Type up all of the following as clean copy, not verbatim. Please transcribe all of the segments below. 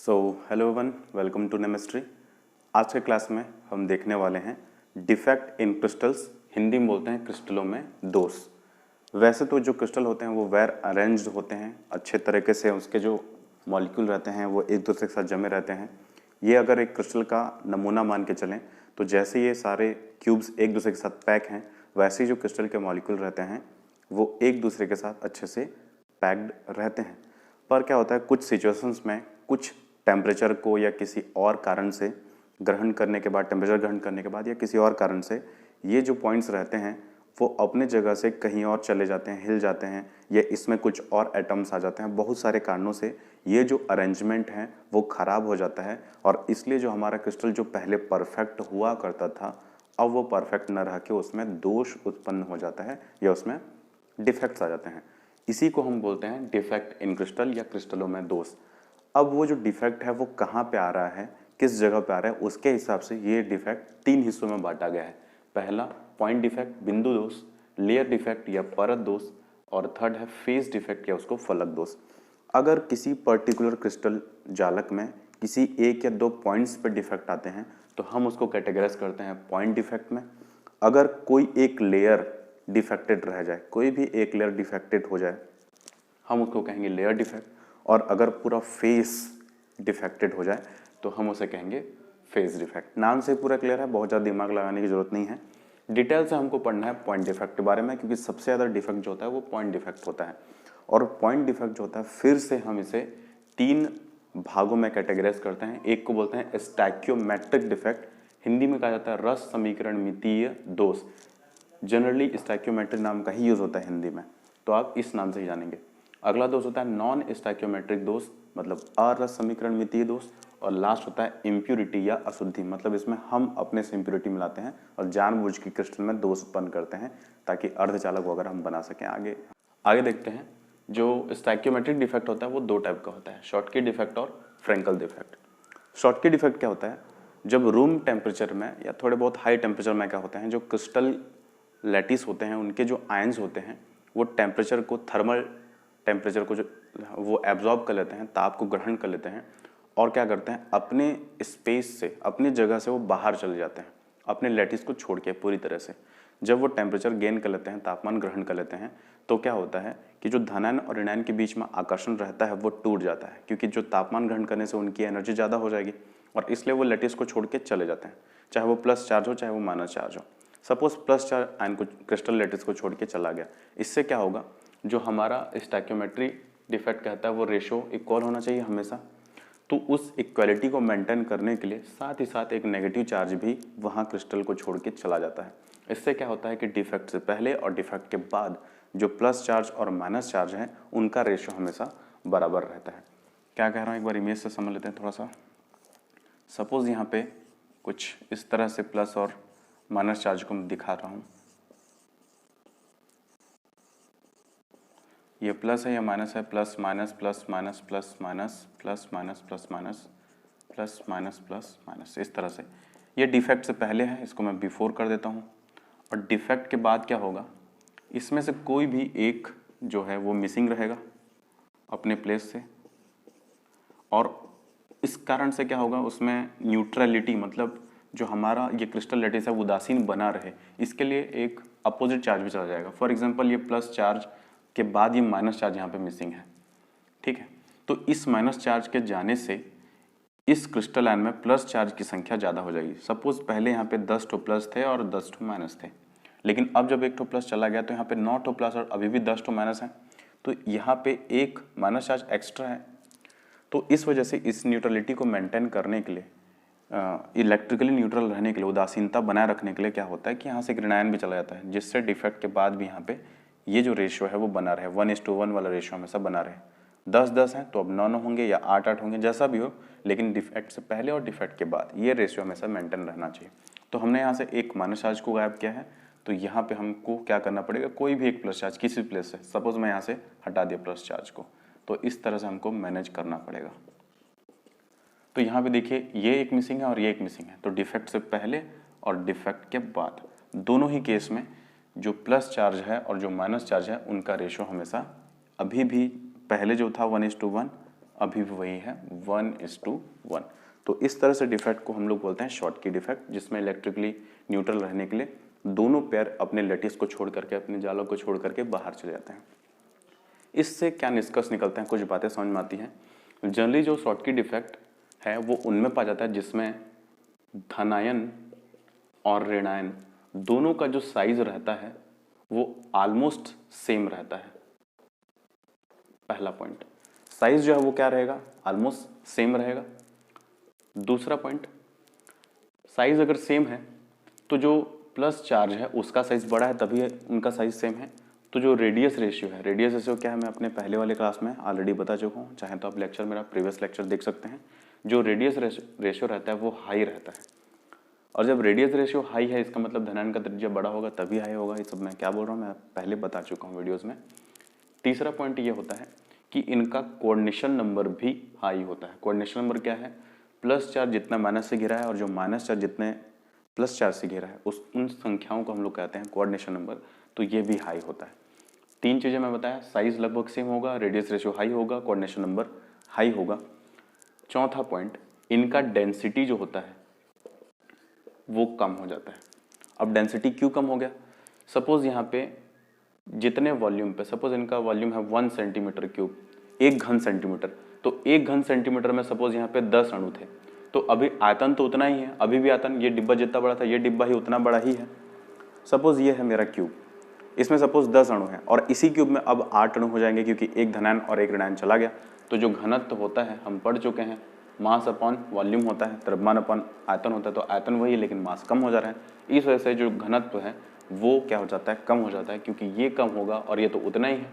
Hello everyone, welcome to नेमेस्ट्री। आज के क्लास में हम देखने वाले हैं डिफेक्ट इन क्रिस्टल्स, हिंदी में बोलते हैं क्रिस्टलों में दोष। वैसे तो जो क्रिस्टल होते हैं वो वेल अरेंज्ड होते हैं, अच्छे तरीके से उसके जो मॉलिक्यूल रहते हैं वो एक दूसरे के साथ जमे रहते हैं। ये अगर एक क्रिस्टल का नमूना मान के चलें तो जैसे ये सारे क्यूब्स एक दूसरे के साथ पैक हैं, वैसे ही जो क्रिस्टल के मॉलिक्यूल रहते हैं वो एक दूसरे के साथ अच्छे से पैक्ड रहते हैं। पर क्या होता है, कुछ सिचुएशंस में कुछ टेम्परेचर को या किसी और कारण से ग्रहण करने के बाद, टेम्परेचर ग्रहण करने के बाद या किसी और कारण से ये जो पॉइंट्स रहते हैं वो अपने जगह से कहीं और चले जाते हैं, हिल जाते हैं, या इसमें कुछ और एटम्स आ जाते हैं। बहुत सारे कारणों से ये जो अरेंजमेंट है वो ख़राब हो जाता है और इसलिए जो हमारा क्रिस्टल जो पहले परफेक्ट हुआ करता था अब वो परफेक्ट न रह के उसमें दोष उत्पन्न हो जाता है या उसमें डिफेक्ट्स आ जाते हैं। इसी को हम बोलते हैं डिफेक्ट इन क्रिस्टल या क्रिस्टलों में दोष। अब वो जो डिफेक्ट है वो कहाँ पे आ रहा है, किस जगह पे आ रहा है, उसके हिसाब से ये डिफेक्ट 3 हिस्सों में बांटा गया है। पहला पॉइंट डिफेक्ट, बिंदु दोष, लेयर डिफेक्ट या परत दोष, और थर्ड है फेज डिफेक्ट या उसको फलक दोष। अगर किसी पर्टिकुलर क्रिस्टल जालक में किसी एक या दो पॉइंट्स पे डिफेक्ट आते हैं तो हम उसको कैटेगराइज करते हैं पॉइंट डिफेक्ट में। अगर कोई एक लेयर डिफेक्टेड रह जाए, कोई भी एक लेयर डिफेक्टेड हो जाए, हम उसको कहेंगे लेयर डिफेक्ट। और अगर पूरा फेस डिफेक्टेड हो जाए तो हम उसे कहेंगे फेस डिफेक्ट। नाम से पूरा क्लियर है, बहुत ज़्यादा दिमाग लगाने की जरूरत नहीं है। डिटेल से हमको पढ़ना है पॉइंट डिफेक्ट के बारे में, क्योंकि सबसे ज़्यादा डिफेक्ट जो होता है वो पॉइंट डिफेक्ट होता है। और पॉइंट डिफेक्ट जो होता है फिर से हम इसे 3 भागों में कैटेगराइज करते हैं। एक को बोलते हैं स्टैक्योमेट्रिक डिफेक्ट, हिंदी में कहा जाता है रस समीकरण मितीय दोष। जनरली स्टैक्योमेट्रिक नाम का ही यूज होता है हिंदी में, तो आप इस नाम से ही जानेंगे। अगला दोष होता है नॉन स्टैक्योमेट्रिक दोष, मतलब अरस समीकरण मितीय दोष। और लास्ट होता है इम्प्यूरिटी या अशुद्धि, मतलब इसमें हम अपने से इम्प्यूरिटी मिलाते हैं और जानबूझ के क्रिस्टल में दोष उत्पन्न करते हैं ताकि अर्धचालक वगैरह हम बना सकें। आगे देखते हैं। जो स्टैक्योमेट्रिक डिफेक्ट होता है वो 2 टाइप का होता है, शॉटकी डिफेक्ट और फ्रेंकल डिफेक्ट। शॉटकी डिफेक्ट क्या होता है, जब रूम टेम्परेचर में या थोड़े बहुत हाई टेम्परेचर में क्या होते हैं, जो क्रिस्टल लैटिस होते हैं उनके जो आयंस होते हैं वो टेम्परेचर को, थर्मल टेम्परेचर को जो वो एब्जॉर्ब कर लेते हैं, ताप को ग्रहण कर लेते हैं और क्या करते हैं, अपने स्पेस से, अपनी जगह से वो बाहर चले जाते हैं, अपने लैटिस को छोड़ के पूरी तरह से। जब वो टेम्परेचर गेन कर लेते हैं, तापमान ग्रहण कर लेते हैं, तो क्या होता है कि जो धनायन और ऋणायन के बीच में आकर्षण रहता है वो टूट जाता है, क्योंकि जो तापमान ग्रहण करने से उनकी एनर्जी ज़्यादा हो जाएगी और इसलिए वो लैटिस को छोड़ के चले जाते हैं, चाहे वो प्लस चार्ज हो चाहे वो माइनस चार्ज हो। सपोज प्लस चार्ज आयन को, क्रिस्टल लैटिस को छोड़ के चला गया, इससे क्या होगा, जो हमारा स्टैक्योमेट्री डिफेक्ट कहता है वो रेशो इक्वल होना चाहिए हमेशा। तो उस इक्वालिटी को मेंटेन करने के लिए साथ ही साथ एक नेगेटिव चार्ज भी वहाँ क्रिस्टल को छोड़ के चला जाता है। इससे क्या होता है कि डिफेक्ट से पहले और डिफेक्ट के बाद जो प्लस चार्ज और माइनस चार्ज है उनका रेशो हमेशा बराबर रहता है। क्या कह रहा हूँ एक बार इमेज से समझ लेते हैं थोड़ा सा। सपोज यहाँ पे कुछ इस तरह से प्लस और माइनस चार्ज को मैं दिखा रहा हूँ, ये प्लस है या माइनस है, plus minus plus minus plus minus plus minus plus minus plus minus plus minus, इस तरह से। ये डिफेक्ट से पहले है, इसको मैं बिफोर कर देता हूँ। और डिफेक्ट के बाद क्या होगा, इसमें से कोई भी एक जो है वो मिसिंग रहेगा अपने प्लेस से, और इस कारण से क्या होगा, उसमें न्यूट्रलिटी, मतलब जो हमारा ये क्रिस्टल लैटिस है वो उदासीन बना रहे, इसके लिए एक अपोजिट चार्ज भी चला जाएगा। फॉर एग्जांपल ये प्लस चार्ज के बाद ये माइनस चार्ज यहाँ पे मिसिंग है, ठीक है। तो इस माइनस चार्ज के जाने से इस क्रिस्टल आयन में प्लस चार्ज की संख्या ज़्यादा हो जाएगी। सपोज पहले यहाँ पे 10 ठो प्लस थे और 10 ठो माइनस थे, लेकिन अब जब 1 ठो प्लस चला गया तो यहाँ पे 9 ठो प्लस और अभी भी 10 ठो माइनस है, तो यहाँ पे एक माइनस चार्ज एक्स्ट्रा है। तो इस वजह से इस न्यूट्रलिटी को मेंटेन करने के लिए, इलेक्ट्रिकली न्यूट्रल रहने के लिए, उदासीनता बनाए रखने के लिए क्या होता है कि यहाँ से एक ऋणायन भी चला जाता है, जिससे डिफेक्ट के बाद भी यहाँ पे ये जो रेशियो है वो बना रहे, 1:1 वाला रेशियो हमेशा बना रहे। 10-10 है तो अब 9-9 होंगे या 8-8 होंगे, जैसा भी हो, लेकिन डिफेक्ट से पहले और डिफेक्ट के बाद ये रेशियो हमेशा मेंटेन रहना चाहिए। तो हमने यहाँ से एक माइनस चार्ज को गायब किया है, तो यहाँ पे हमको क्या करना पड़ेगा, कोई भी एक प्लस चार्ज किसी प्लेस से, सपोज मैं यहाँ से हटा दिया प्लस चार्ज को, तो इस तरह से हमको मैनेज करना पड़ेगा। तो यहाँ पे देखिए ये एक मिसिंग है और ये एक मिसिंग है, तो डिफेक्ट से पहले और डिफेक्ट के बाद दोनों ही केस में जो प्लस चार्ज है और जो माइनस चार्ज है उनका रेशो हमेशा अभी भी पहले जो था 1:1 अभी भी वही है 1:1। तो इस तरह से डिफेक्ट को हम लोग बोलते हैं शॉटकी डिफेक्ट, जिसमें इलेक्ट्रिकली न्यूट्रल रहने के लिए दोनों पेयर अपने लैटिस को छोड़ करके, अपने जालों को छोड़ करके बाहर चले जाते हैं। इससे क्या निष्कर्ष निकलते हैं, कुछ बातें समझ में आती हैं। जनरली जो शॉटकी डिफेक्ट है वो उनमें पाया जाता है जिसमें धनायन और ऋणायन दोनों का जो साइज रहता है वो ऑलमोस्ट सेम रहता है। पहला पॉइंट, साइज जो है वो क्या रहेगा, ऑलमोस्ट सेम रहेगा। दूसरा पॉइंट, साइज अगर सेम है तो जो प्लस चार्ज है उसका साइज बड़ा है तभी उनका साइज सेम है। तो जो रेडियस रेशियो है, रेडियस रेशियो क्या है मैं अपने पहले वाले क्लास में ऑलरेडी बता चुका हूँ, चाहे तो आप लेक्चर, मेरा प्रीवियस लेक्चर देख सकते हैं। जो रेडियस रेशियो रहता है वो हाई रहता है, और जब रेडियस रेशियो हाई है इसका मतलब धनायन का त्रिज्या बड़ा होगा तभी हाई होगा। ये सब मैं क्या बोल रहा हूँ मैं पहले बता चुका हूँ वीडियोज़ में। तीसरा पॉइंट ये होता है कि इनका कोऑर्डिनेशन नंबर भी हाई होता है। कोऑर्डिनेशन नंबर क्या है, प्लस चार्ज जितना माइनस से घिरा है और जो माइनस चार्ज जितने प्लस चार्ज से घिरा है उन संख्याओं को हम लोग कहते हैं कोऑर्डिनेशन नंबर। तो ये भी हाई होता है। तीन चीज़ें मैं बताया, साइज लगभग सेम होगा, रेडियस रेशियो हाई होगा, कोऑर्डिनेशन नंबर हाई होगा। चौथा पॉइंट, इनका डेंसिटी जो होता है वो कम हो जाता है। अब डेंसिटी क्यों कम हो गया, सपोज यहाँ पे जितने वॉल्यूम पे, सपोज इनका वॉल्यूम है 1 सेंटीमीटर क्यूब, 1 घन सेंटीमीटर, तो 1 घन सेंटीमीटर में सपोज यहाँ पे 10 अणु थे, तो अभी आयतन तो उतना ही है, अभी भी आयतन ये डिब्बा जितना बड़ा था ये डिब्बा ही उतना बड़ा ही है। सपोज ये है मेरा क्यूब, इसमें सपोज 10 अणु हैं और इसी क्यूब में अब 8 अणु हो जाएंगे क्योंकि एक धनायन और एक ऋणायन चला गया। तो जो घनत्व होता है हम पढ़ चुके हैं, मास अपॉन वॉल्यूम होता है, द्रव्यमान अपॉन आयतन होता है, तो आयतन वही है लेकिन मास कम हो जा रहा है। इस वजह से जो घनत्व है वो क्या हो जाता है, कम हो जाता है, क्योंकि ये कम होगा और ये तो उतना ही है।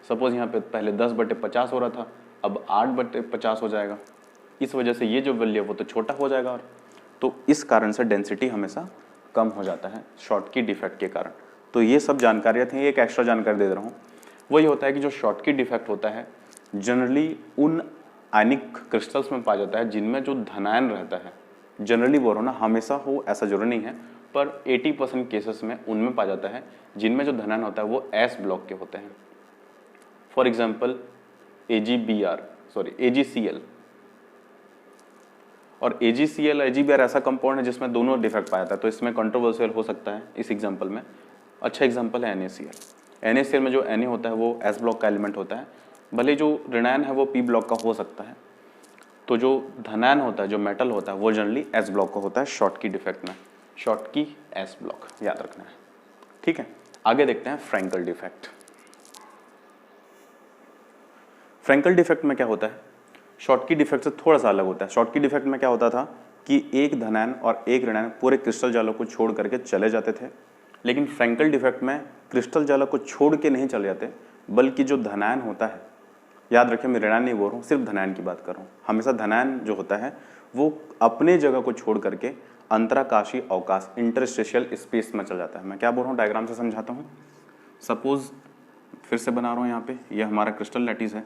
सपोज यहाँ पे पहले 10/50 हो रहा था, अब 8/50 हो जाएगा। इस वजह से ये जो वैल्यू है वो तो छोटा हो जाएगा, और तो इस कारण से डेंसिटी हमेशा कम हो जाता है शॉटकी डिफेक्ट के कारण। तो ये सब जानकारियाँ थी, एक एक्स्ट्रा जानकारी दे रहा हूँ। वही होता है कि जो शॉटकी डिफेक्ट होता है जनरली उन आयनिक क्रिस्टल्स में पाया जाता है जिनमें जो धनायन रहता है, जनरली बोल रहा हूँ ना, हमेशा हो ऐसा जरूरी नहीं है, पर 80% केसेस में उनमें पाया जाता है जिनमें जो धनायन होता है वो एस ब्लॉक के होते हैं। फॉर एग्जाम्पल AgCl और AgCl AgBr ऐसा कंपाउंड है जिसमें दोनों डिफेक्ट पाया जाता है, तो इसमें कंट्रोवर्शियल हो सकता है इस एग्जाम्पल में। अच्छा एग्जाम्पल है NaCl में जो Na होता है वो एस ब्लॉक का एलिमेंट होता है, भले जो ऋणायन है वो पी ब्लॉक का हो सकता है। तो जो धनायन होता है, जो मेटल होता है, वो जनरली एस ब्लॉक का होता है शॉटकी डिफेक्ट में। शॉटकी एस ब्लॉक याद रखना है, ठीक है। आगे देखते हैं फ्रैंकल डिफेक्ट। फ्रैंकल डिफेक्ट में क्या होता है, शॉटकी डिफेक्ट से थोड़ा सा अलग होता है। शॉटकी डिफेक्ट में क्या होता था कि एक धनायन और एक ऋणायन पूरे क्रिस्टल जालों को छोड़ करके चले जाते थे, लेकिन फ्रैंकल डिफेक्ट में क्रिस्टल जालों को छोड़ के नहीं चले जाते, बल्कि जो धनायन होता है, याद रखिए मैं ऋणायन नहीं बोल रहा हूँ, सिर्फ धनायन की बात कर रहा हूँ। हमेशा धनायन जो होता है वो अपने जगह को छोड़ करके अंतराकाशीय अवकाश, इंटरस्टेशियल स्पेस में चल जाता है। मैं क्या बोल रहा हूँ, डायग्राम से समझाता हूँ। सपोज फिर से बना रहा हूँ, यहाँ पे ये हमारा क्रिस्टल लैटिस है,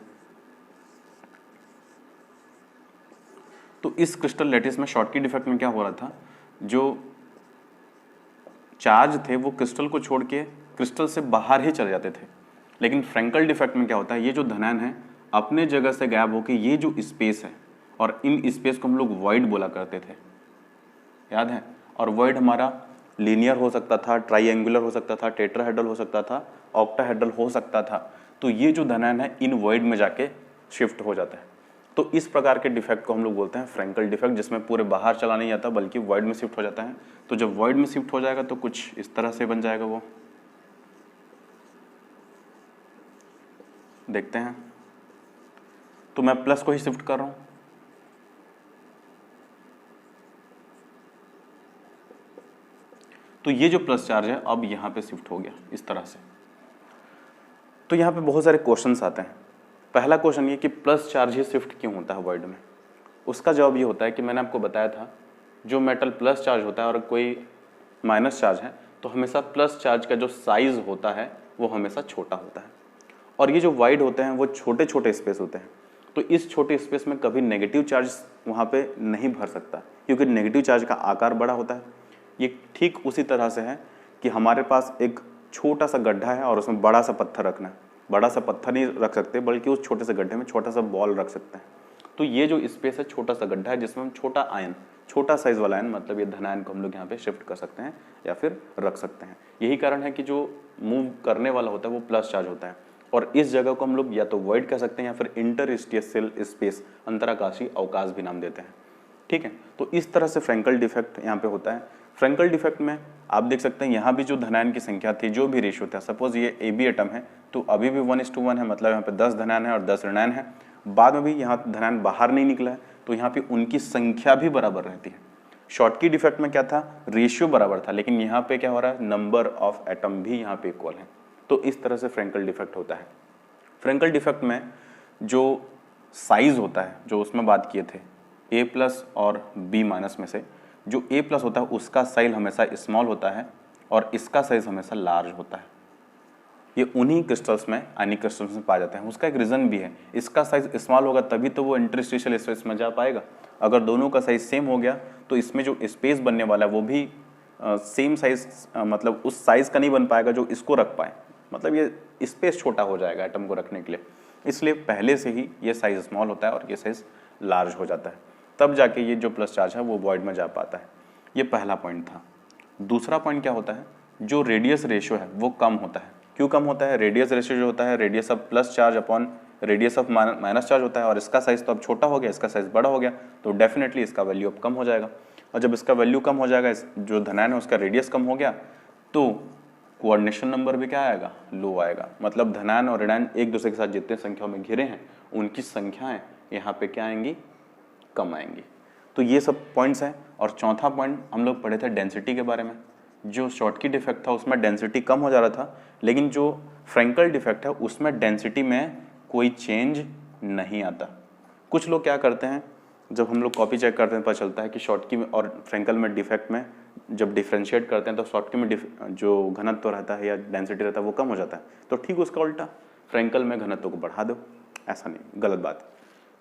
तो इस क्रिस्टल लैटिस में शॉटकी डिफेक्ट में क्या हो रहा था, जो चार्ज थे वो क्रिस्टल को छोड़ के क्रिस्टल से बाहर ही चले जाते थे। लेकिन फ्रैंकल डिफेक्ट में क्या होता है, ये जो धनायन है अपने जगह से गायब होकर ये जो स्पेस है, और इन स्पेस को हम लोग वॉइड बोला करते थे, याद है। और वॉइड हमारा लीनियर हो सकता था, ट्राइएंगुलर हो सकता था, टेट्राहेड्रल हो सकता था, ऑक्टाहेड्रल हो सकता था। तो ये जो धनायन है इन वॉइड में जाके शिफ्ट हो जाता है। तो इस प्रकार के डिफेक्ट को हम लोग बोलते हैं फ्रैंकल डिफेक्ट, जिसमें पूरे बाहर चला नहीं जाता बल्कि वॉइड में शिफ्ट हो जाता है। तो जब वॉइड में शिफ्ट हो जाएगा तो कुछ इस तरह से बन जाएगा, वो देखते हैं। तो मैं प्लस को ही शिफ्ट कर रहा हूं, तो ये जो प्लस चार्ज है अब यहां पे शिफ्ट हो गया इस तरह से। तो यहां पे बहुत सारे क्वेश्चंस आते हैं। पहला क्वेश्चन ये कि प्लस चार्ज ही शिफ्ट क्यों होता है वॉइड में। उसका जवाब ये होता है कि मैंने आपको बताया था, जो मेटल प्लस चार्ज होता है और कोई माइनस चार्ज है, तो हमेशा प्लस चार्ज का जो साइज होता है वो हमेशा छोटा होता है, और ये जो वाइड होते हैं वो छोटे छोटे स्पेस होते हैं। तो इस छोटे स्पेस में कभी नेगेटिव चार्ज वहाँ पे नहीं भर सकता, क्योंकि नेगेटिव चार्ज का आकार बड़ा होता है। ये ठीक उसी तरह से है कि हमारे पास एक छोटा सा गड्ढा है और उसमें बड़ा सा पत्थर रखना है। बड़ा सा पत्थर नहीं रख सकते, बल्कि उस छोटे से गड्ढे में छोटा सा बॉल रख सकते हैं। तो ये जो स्पेस है छोटा सा गड्ढा है जिसमें हम छोटा आयन, छोटा साइज वाला आयन, मतलब ये धनायन को हम लोग यहाँ पे शिफ्ट कर सकते हैं या फिर रख सकते हैं। यही कारण है कि जो मूव करने वाला होता है वो प्लस चार्ज होता है, और इस जगह को हम लोग या तो वॉइड कह सकते हैं या फिर इंटरस्टिशियल स्पेस, अंतराकाशीय अवकाश भी नाम देते हैं। ठीक है, तो इस तरह से फ्रैंकल डिफेक्ट यहाँ पे होता है। फ्रैंकल डिफेक्ट में आप देख सकते हैं यहाँ भी जो धनायन की संख्या थी, जो भी रेशियो था, सपोज ये AB एटम है तो अभी भी 1:1 है, मतलब यहाँ पे 10 धनायन है और 10 ऋणायन है। बाद में भी यहाँ धनायन बाहर नहीं निकला है तो यहाँ पे उनकी संख्या भी बराबर रहती है। शॉर्टकी डिफेक्ट में क्या था, रेशियो बराबर था, लेकिन यहाँ पे क्या हो रहा है, नंबर ऑफ एटम भी यहाँ पे इक्वल है। तो इस तरह से फ्रैंकल डिफेक्ट होता है। फ्रैंकल डिफेक्ट में जो साइज होता है, जो उसमें बात किए थे A+ और B- में से जो A+ होता है उसका साइज हमेशा स्मॉल होता है और इसका साइज हमेशा लार्ज होता है। ये उन्हीं क्रिस्टल्स में, आयनिक क्रिस्टल्स में पाए जाते हैं। उसका एक रीजन भी है, इसका साइज स्मॉल होगा तभी तो वो इंटरस्टिशियल स्पेस में जा पाएगा। अगर दोनों का साइज सेम हो गया तो इसमें जो स्पेस बनने वाला है वो भी सेम साइज, मतलब उस साइज का नहीं बन पाएगा जो इसको रख पाए, मतलब ये स्पेस छोटा हो जाएगा एटम को रखने के लिए। इसलिए पहले से ही ये साइज स्मॉल होता है और ये साइज लार्ज हो जाता है, तब जाके ये जो प्लस चार्ज है वो वॉइड में जा पाता है। ये पहला पॉइंट था। दूसरा पॉइंट क्या होता है, जो रेडियस रेशियो है वो कम होता है। क्यों कम होता है, रेडियस रेशियो जो होता है radius of plus charge upon radius of minus charge होता है, और इसका साइज तो अब छोटा हो गया, इसका साइज बड़ा हो गया, तो डेफिनेटली इसका वैल्यू अब कम हो जाएगा। और जब इसका वैल्यू कम हो जाएगा, जो धनायन है उसका रेडियस कम हो गया, तो कोऑर्डिनेशन नंबर भी क्या आएगा, लो आएगा। मतलब धनायन और ऋणायन एक दूसरे के साथ जितने संख्याओं में घिरे हैं उनकी संख्याएं यहाँ पे क्या आएंगी, कम आएंगी। तो ये सब पॉइंट्स हैं। और चौथा पॉइंट हम लोग पढ़े थे डेंसिटी के बारे में। जो शॉर्टकी डिफेक्ट था उसमें डेंसिटी कम हो जा रहा था, लेकिन जो फ्रैंकल डिफेक्ट है उसमें डेंसिटी में कोई चेंज नहीं आता। कुछ लोग क्या करते हैं, जब हम लोग कॉपी चेक करते हैं पता चलता है कि शॉर्टकी में और फ्रैंकल में डिफेक्ट में जब डिफ्रेंशिएट करते हैं तो शॉर्टकी में जो घनत्व रहता है या डेंसिटी रहता है वो कम हो जाता है। तो ठीक उसका उल्टा, फ्रैंकल में घनत्व को बढ़ा दो, ऐसा नहीं, गलत बात।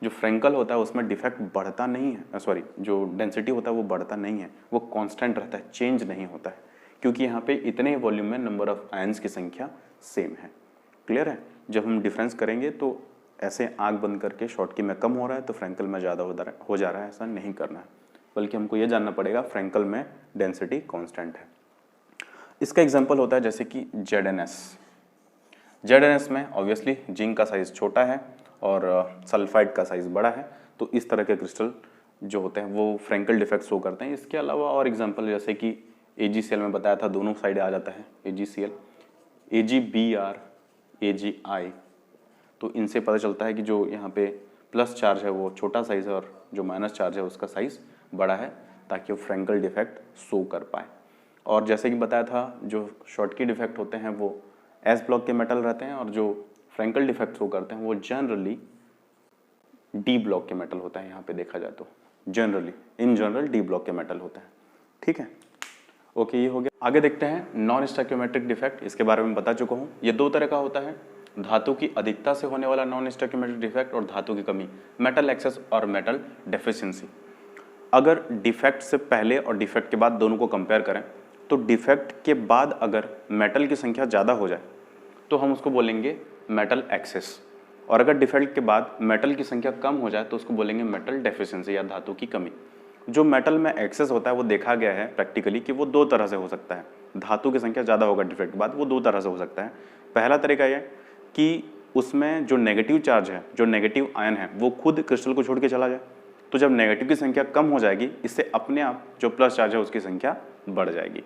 जो फ्रैंकल होता है उसमें डिफेक्ट बढ़ता नहीं है, सॉरी जो डेंसिटी होता है वो बढ़ता नहीं है, वो कांस्टेंट रहता है, चेंज नहीं होता है, क्योंकि यहाँ पे इतने वॉल्यूम में नंबर ऑफ आयंस की संख्या सेम है। क्लियर है। जब हम डिफरेंस करेंगे तो ऐसे आंख बंद करके शॉर्टकी में कम हो रहा है तो फ्रैंकल में ज़्यादा हो जा रहा है, ऐसा नहीं करना है, बल्कि हमको ये जानना पड़ेगा फ्रैंकल में डेंसिटी कांस्टेंट है। इसका एग्जांपल होता है जैसे कि ZnS। ZnS में ऑब्वियसली जिंक का साइज छोटा है और सल्फाइड का साइज बड़ा है, तो इस तरह के क्रिस्टल जो होते हैं वो फ्रैंकल डिफेक्ट शो करते हैं। इसके अलावा और एग्जांपल जैसे कि AgCl में बताया था, दोनों साइड आ जाता है AgCl, AgBr, AgI, तो इनसे पता चलता है कि जो यहाँ पे प्लस चार्ज है वो छोटा साइज है और जो माइनस चार्ज है उसका साइज बड़ा है, ताकि वो फ्रैंकल डिफेक्ट शो कर पाए। और जैसे कि बताया था, जो शॉर्टकी डिफेक्ट होते हैं वो S ब्लॉक के मेटल रहते हैं और जो फ्रैंकल डिफेक्ट शो करते हैं वो जनरली D ब्लॉक के मेटल होता है। यहाँ पे देखा जाए तो generally, in general D block के मेटल होते हैं। ठीक है, ओके, ये हो गया। आगे देखते हैं नॉन स्टोइकियोमेट्रिक डिफेक्ट। इसके बारे में बता चुका हूँ। ये दो तरह का होता है, धातु की अधिकता से होने वाला नॉन स्टोइकियोमेट्रिक डिफेक्ट और धातु की कमी, मेटल एक्सेस और मेटल डेफिशिएंसी। अगर डिफेक्ट से पहले और डिफेक्ट के बाद दोनों को कंपेयर करें तो डिफेक्ट के बाद अगर मेटल की संख्या ज़्यादा हो जाए तो हम उसको बोलेंगे मेटल एक्सेस, और अगर डिफेक्ट के बाद मेटल की संख्या कम हो जाए तो उसको बोलेंगे मेटल डेफिशिएंसी या धातु की कमी। जो मेटल में एक्सेस होता है वो देखा गया है प्रैक्टिकली कि वो दो तरह से हो सकता है। धातु की संख्या ज़्यादा होगा डिफेक्ट के बाद, वो दो तरह से हो सकता है। पहला तरीका यह कि उसमें जो नेगेटिव चार्ज है, जो नेगेटिव आयन है, वो खुद क्रिस्टल को छोड़ के चला जाए। तो जब नेगेटिव की संख्या कम हो जाएगी, इससे अपने आप जो प्लस चार्ज है उसकी संख्या बढ़ जाएगी।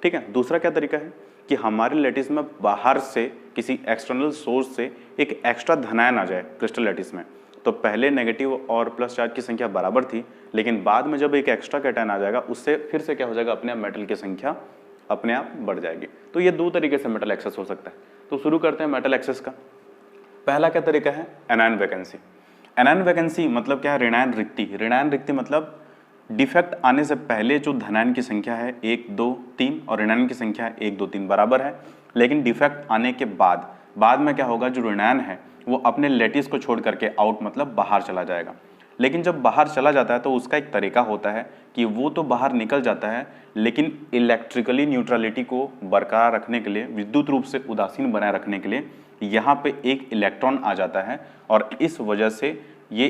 ठीक है। दूसरा क्या तरीका है कि हमारे लैटिस में बाहर से किसी एक्सटर्नल सोर्स से एक एक्स्ट्रा धनायन आ जाए क्रिस्टल लैटिस में। तो पहले नेगेटिव और प्लस चार्ज की संख्या बराबर थी, लेकिन बाद में जब एक एक्स्ट्रा कैटायन आ जाएगा उससे फिर से क्या हो जाएगा, अपने आप मेटल की संख्या अपने आप बढ़ जाएगी। तो ये दो तरीके से मेटल एक्सेस हो सकता है। तो शुरू करते हैं मेटल एक्सेस का। पहला क्या तरीका है, एनायन वैकेंसी। एनायन वैकेंसी मतलब क्या है, ऋणायन रिक्ति। ऋणायन रिक्ति मतलब डिफेक्ट आने से पहले जो धनायन की संख्या है 1 2 3 और ऋणायन की संख्या है 1 2 3 बराबर है, लेकिन डिफेक्ट आने के बाद में क्या होगा, जो ऋणायन है वो अपने लैटिस को छोड़ करके आउट मतलब बाहर चला जाएगा। लेकिन जब बाहर चला जाता है तो उसका एक तरीका होता है कि वो तो बाहर निकल जाता है, लेकिन इलेक्ट्रिकली न्यूट्रलिटी को बरकरार रखने के लिए, विद्युत रूप से उदासीन बनाए रखने के लिए यहाँ पे एक इलेक्ट्रॉन आ जाता है, और इस वजह से ये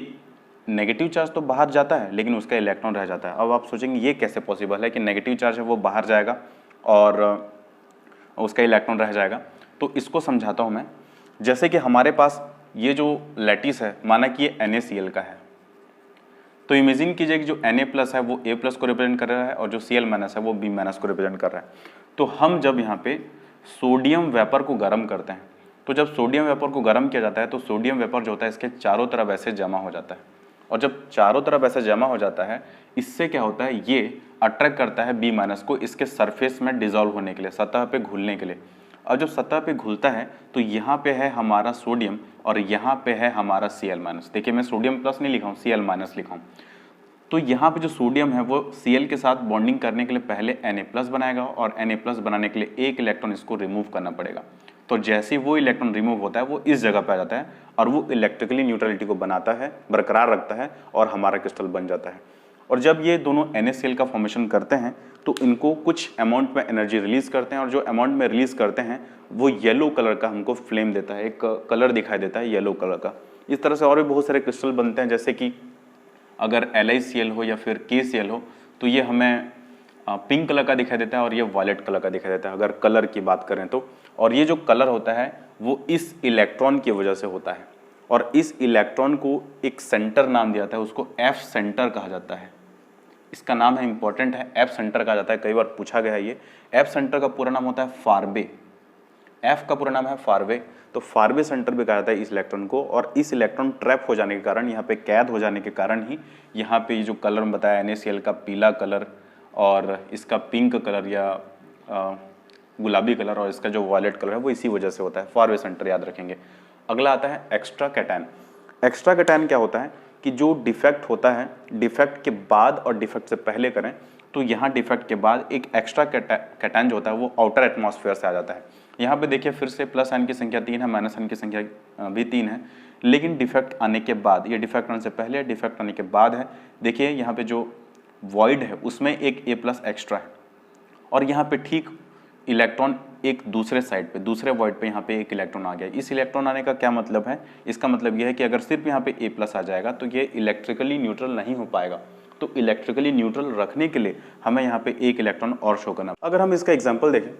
नेगेटिव चार्ज तो बाहर जाता है लेकिन उसका इलेक्ट्रॉन रह जाता है। अब आप सोचेंगे ये कैसे पॉसिबल है कि नेगेटिव चार्ज है वो बाहर जाएगा और उसका इलेक्ट्रॉन रह जाएगा। तो इसको समझाता हूँ मैं। जैसे कि हमारे पास ये जो लैटिस है, माना कि ये NaCl का है, तो इमेजिन कीजिए कि जो Na+ है वो A+ को रिप्रेजेंट कर रहा है और जो Cl- है वो B- को रिप्रेजेंट कर रहा है। तो हम जब यहाँ पे सोडियम वेपर को गर्म करते हैं, तो जब सोडियम वेपर को गर्म किया जाता है तो सोडियम वेपर जो होता है इसके चारों तरफ ऐसे जमा हो जाता है, और जब चारों तरफ ऐसे जमा हो जाता है इससे क्या होता है, ये अट्रैक्ट करता है B- को इसके सरफेस में डिजोल्व होने के लिए, सतह पे घुलने के लिए। और जब सतह पे घुलता है तो यहाँ पे है हमारा सोडियम और यहाँ पे है हमारा Cl-। देखिए मैं सोडियम प्लस नहीं लिखा हूँ, Cl- लिखा हूँ। तो यहाँ पे जो सोडियम है वो Cl के साथ बॉन्डिंग करने के लिए पहले Na+ बनाएगा और Na+ बनाने के लिए एक इलेक्ट्रॉन इसको रिमूव करना पड़ेगा। तो जैसे वो इलेक्ट्रॉन रिमूव होता है वो इस जगह पे आ जाता है और वो इलेक्ट्रिकली न्यूट्रलिटी को बनाता है, बरकरार रखता है और हमारा क्रिस्टल बन जाता है। और जब ये दोनों NaCl का फॉर्मेशन करते हैं तो इनको कुछ अमाउंट में एनर्जी रिलीज करते हैं और जो अमाउंट में रिलीज करते हैं वो येलो कलर का हमको फ्लेम देता है, एक कलर दिखाई देता है येलो कलर का। इस तरह से और भी बहुत सारे क्रिस्टल बनते हैं, जैसे कि अगर LiCl हो या फिर KCl हो तो ये हमें पिंक कलर का दिखाई देता है और ये वायलेट कलर का दिखाई देता है अगर कलर की बात करें तो। और ये जो कलर होता है वो इस इलेक्ट्रॉन की वजह से होता है और इस इलेक्ट्रॉन को एक सेंटर नाम दिया जाता है, उसको F सेंटर कहा जाता है। इसका नाम है, इंपॉर्टेंट है, F सेंटर कहा जाता है, कई बार पूछा गया है ये। F सेंटर का पूरा नाम होता है फारबे। F का पूरा नाम है फारबे, तो फारबे सेंटर भी कहा जाता है इस इलेक्ट्रॉन को। और इस इलेक्ट्रॉन ट्रैप हो जाने के कारण, यहाँ पे कैद हो जाने के कारण ही यहाँ पे जो कलर में बताया NaCl का पीला कलर और इसका पिंक कलर या गुलाबी कलर और इसका जो वायलेट कलर है वो इसी वजह से होता है। फारबे सेंटर याद रखेंगे। अगला आता है एक्स्ट्रा कैटायन। एक्स्ट्रा कैटायन क्या होता है कि जो डिफेक्ट होता है, डिफेक्ट के बाद और डिफेक्ट से पहले करें तो यहाँ डिफेक्ट के बाद एक एक्स्ट्रा कैटायन जो होता है वो आउटर एटमॉस्फेयर से आ जाता है। यहाँ पे देखिए फिर से प्लस आयन की संख्या 3 है, माइनस आयन की संख्या भी 3 है, लेकिन डिफेक्ट आने के बाद, ये डिफेक्ट आने से पहले डिफेक्ट आने के बाद है। देखिए यहाँ पे जो वॉइड है उसमें एक A+ एक्स्ट्रा है और यहाँ पे ठीक इलेक्ट्रॉन एक दूसरे साइड पे, दूसरे वॉइड पे यहाँ पे एक इलेक्ट्रॉन आ गया। इस इलेक्ट्रॉन आने का क्या मतलब है, इसका मतलब यह है कि अगर सिर्फ यहाँ पे A+ आ जाएगा तो ये इलेक्ट्रिकली न्यूट्रल नहीं हो पाएगा। तो इलेक्ट्रिकली न्यूट्रल रखने के लिए हमें यहाँ पे एक इलेक्ट्रॉन और शो करना। अगर हम इसका एग्जाम्पल देखें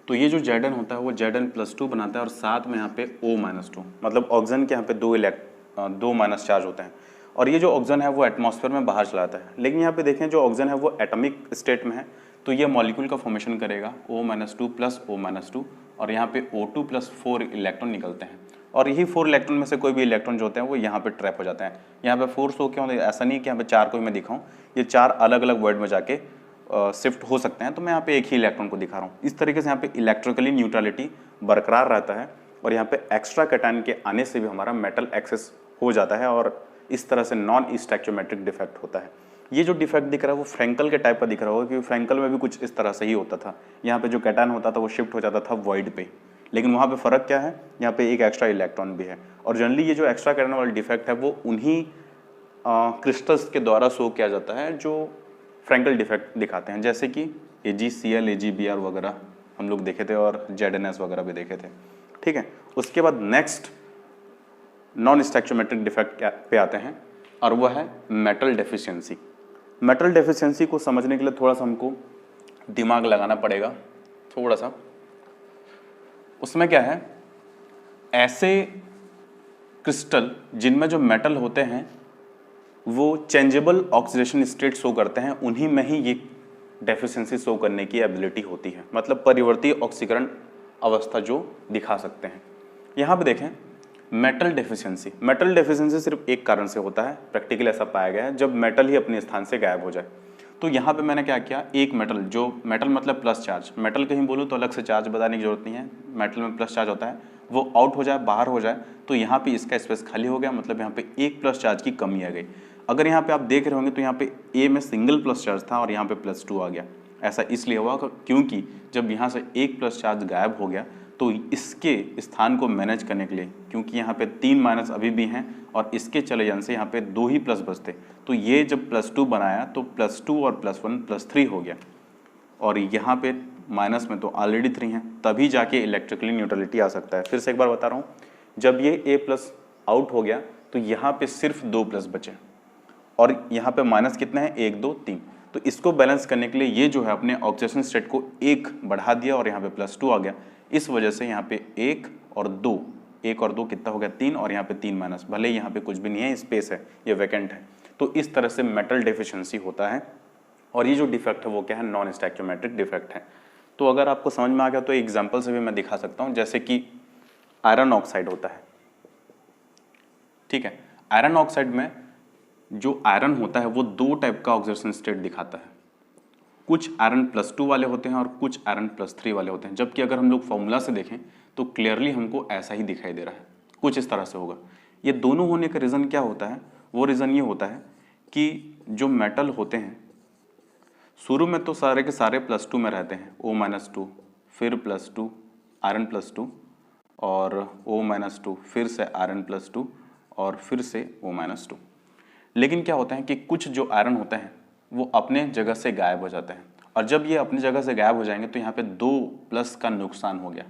तो ये जो Zn होता है वो Zn+2 बनाता है और साथ में यहाँ पे O-2, मतलब ऑक्सीजन के यहाँ पे दो माइनस चार्ज होते हैं और ये जो ऑक्सीजन है वो एटमॉस्फेयर में बाहर चला जाता है। लेकिन यहाँ पे देखें जो ऑक्सीजन है वो एटॉमिक स्टेट में है, तो ये मॉलिक्यूल का फॉर्मेशन करेगा O-2 प्लस O-2 और यहाँ पे O2 प्लस 4 इलेक्ट्रॉन निकलते हैं और यही 4 इलेक्ट्रॉन में से कोई भी इलेक्ट्रॉन जो होते हैं वो यहाँ पे ट्रैप हो जाते हैं। यहाँ पे 4 शो क्यों, ऐसा नहीं कि यहाँ पे 4 को ही मैं दिखाऊँ, ये 4 अलग अलग वर्ड में जाके शिफ्ट हो सकते हैं, तो मैं यहाँ पे एक ही इलेक्ट्रॉन को दिखा रहा हूँ। इस तरीके से यहाँ पे इलेक्ट्रिकली न्यूट्रलिटी बरकरार रहता है और यहाँ पे एक्स्ट्रा कैटायन के आने से भी हमारा मेटल एक्सेस हो जाता है और इस तरह से नॉन स्टैक्चोमेट्रिक डिफेक्ट होता है। ये जो डिफेक्ट दिख रहा है वो फ्रैंकल के टाइप का दिख रहा होगा, क्योंकि फ्रैंकल में भी कुछ इस तरह से ही होता था। यहाँ पे जो कैटायन होता था वो शिफ्ट हो जाता था वॉइड पे, लेकिन वहाँ पे फ़र्क क्या है, यहाँ पे एक एक्स्ट्रा इलेक्ट्रॉन भी है। और जनरली ये जो एक्स्ट्रा कैटायन वाला डिफेक्ट है वो उन्हीं क्रिस्टल्स के द्वारा शो किया जाता है जो फ्रैंकल डिफेक्ट दिखाते हैं, जैसे कि AgCl, AgBr वगैरह हम लोग देखे थे और ZnS वगैरह भी देखे थे। ठीक है, उसके बाद नेक्स्ट नॉन स्टैक्चोमेट्रिक डिफेक्ट पे आते हैं और वह है मेटल डेफिशिएंसी। मेटल डेफिशिएंसी को समझने के लिए थोड़ा सा हमको दिमाग लगाना पड़ेगा, थोड़ा सा। उसमें क्या है, ऐसे क्रिस्टल जिनमें जो मेटल होते हैं वो चेंजेबल ऑक्सीडेशन स्टेट शो करते हैं, उन्हीं में ही ये डेफिशिएंसी शो करने की एबिलिटी होती है, मतलब परिवर्ती ऑक्सीकरण अवस्था जो दिखा सकते हैं। यहाँ पे देखें मेटल डेफिशिएंसी सिर्फ एक कारण से होता है, प्रैक्टिकल ऐसा पाया गया है, जब मेटल ही अपने स्थान से गायब हो जाए। तो यहाँ पे मैंने क्या किया, एक मेटल, जो मेटल मतलब प्लस चार्ज, मेटल कहीं बोलूँ तो अलग से चार्ज बताने की जरूरत नहीं है, मेटल में प्लस चार्ज होता है, वो आउट हो जाए, बाहर हो जाए, तो यहाँ पे इसका स्पेस खाली हो गया, मतलब यहाँ पे एक प्लस चार्ज की कमी आ गई। अगर यहाँ पे आप देख रहे होंगे तो यहाँ पे ए में सिंगल प्लस चार्ज था और यहाँ पे +2 आ गया। ऐसा इसलिए हुआ क्योंकि जब यहाँ से एक प्लस चार्ज गायब हो गया तो इसके स्थान को मैनेज करने के लिए, क्योंकि यहाँ पे 3 माइनस अभी भी हैं और इसके चले जाने से यहाँ पे 2 ही प्लस बचते, तो ये जब +2 बनाया तो +2 और +1 +3 हो गया और यहाँ पे माइनस में तो ऑलरेडी 3 है, तभी जाके इलेक्ट्रिकली न्यूट्रलिटी आ सकता है। फिर से एक बार बता रहा हूँ, जब ये A+ आउट हो गया तो यहाँ पे सिर्फ 2 प्लस बचे, और यहाँ पे माइनस कितना है 1 2 3। तो इसको बैलेंस करने के लिए ये जो है अपने ऑक्सीडेशन स्टेट को 1 बढ़ा दिया और यहाँ पे +2 आ गया। इस वजह से यहाँ पे 1 और 2, 1 और 2 कितना हो गया 3, और यहाँ पे 3 माइनस, भले ही यहाँ पे कुछ भी नहीं है, स्पेस है, ये वैकेंट है। तो इस तरह से मेटल डेफिशिएंसी होता है, और ये जो डिफेक्ट है वो क्या है, नॉन स्टैक्योमेट्रिक डिफेक्ट है। तो अगर आपको समझ में आ गया तो एग्जाम्पल से भी मैं दिखा सकता हूँ, जैसे कि आयरन ऑक्साइड होता है, ठीक है। आयरन ऑक्साइड में जो आयरन होता है वो 2 टाइप का ऑक्सीडेशन स्टेट दिखाता है। कुछ आयरन +2 वाले होते हैं और कुछ आयरन +3 वाले होते हैं, जबकि अगर हम लोग फॉर्मूला से देखें तो क्लियरली हमको ऐसा ही दिखाई दे रहा है, कुछ इस तरह से होगा। ये दोनों होने का रीज़न क्या होता है, वो रीज़न ये होता है कि जो मेटल होते हैं शुरू में तो सारे के सारे +2 में रहते हैं, O-2, फिर +2 आयरन +2 और O-2, फिर से आयरन +2 और फिर से O-2। लेकिन क्या होता है कि कुछ जो आयरन होते हैं वो अपने जगह से गायब हो जाते हैं, और जब ये अपनी जगह से गायब हो जाएंगे तो यहाँ पे 2+ का नुकसान हो गया,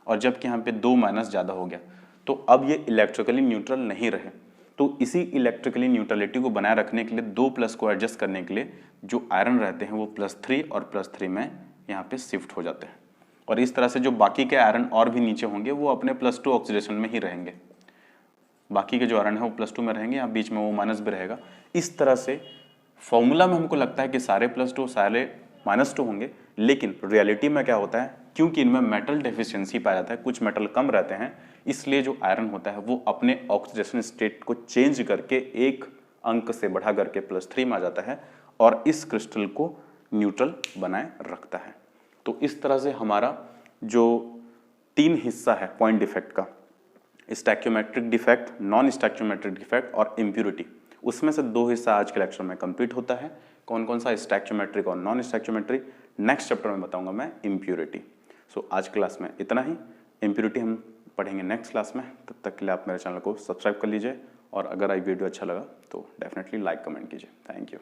और जबकि यहाँ पे 2- ज़्यादा हो गया, तो अब ये इलेक्ट्रिकली न्यूट्रल नहीं रहे। तो इसी इलेक्ट्रिकली न्यूट्रलिटी को बनाए रखने के लिए 2+ को एडजस्ट करने के लिए जो आयरन रहते हैं वो +3 और +3 में यहाँ पे शिफ्ट हो जाते हैं, और इस तरह से जो बाकी के आयरन और भी नीचे होंगे वो अपने +2 ऑक्सीडेशन में ही रहेंगे। बाकी के जो आयरन है वो +2 में रहेंगे, यहाँ बीच में वो माइनस भी रहेगा। इस तरह से फॉर्मूला में हमको लगता है कि सारे +2 सारे -2 होंगे, लेकिन रियलिटी में क्या होता है, क्योंकि इनमें मेटल डेफिशिएंसी पाया जाता है, कुछ मेटल कम रहते हैं, इसलिए जो आयरन होता है वो अपने ऑक्सीडेशन स्टेट को चेंज करके 1 अंक से बढ़ा करके +3 में आ जाता है, और इस क्रिस्टल को न्यूट्रल बनाए रखता है। तो इस तरह से हमारा जो 3 हिस्सा है पॉइंट डिफेक्ट का, stoichiometric defect, non stoichiometric defect और इम्प्यूरिटी, उसमें से 2 हिस्सा आज के लेक्चर में कंप्लीट होता है। कौन कौन सा, स्टैक्योमेट्रिक और नॉन स्टैक्योमेट्रिक। नेक्स्ट चैप्टर में बताऊंगा मैं इम्प्यूरिटी। सो आज क्लास में इतना ही। इम्प्यूरिटी हम पढ़ेंगे नेक्स्ट क्लास में। तब तक के लिए आप मेरे चैनल को सब्सक्राइब कर लीजिए, और अगर आई वीडियो अच्छा लगा तो डेफिनेटली लाइक कमेंट कीजिए। Thank you.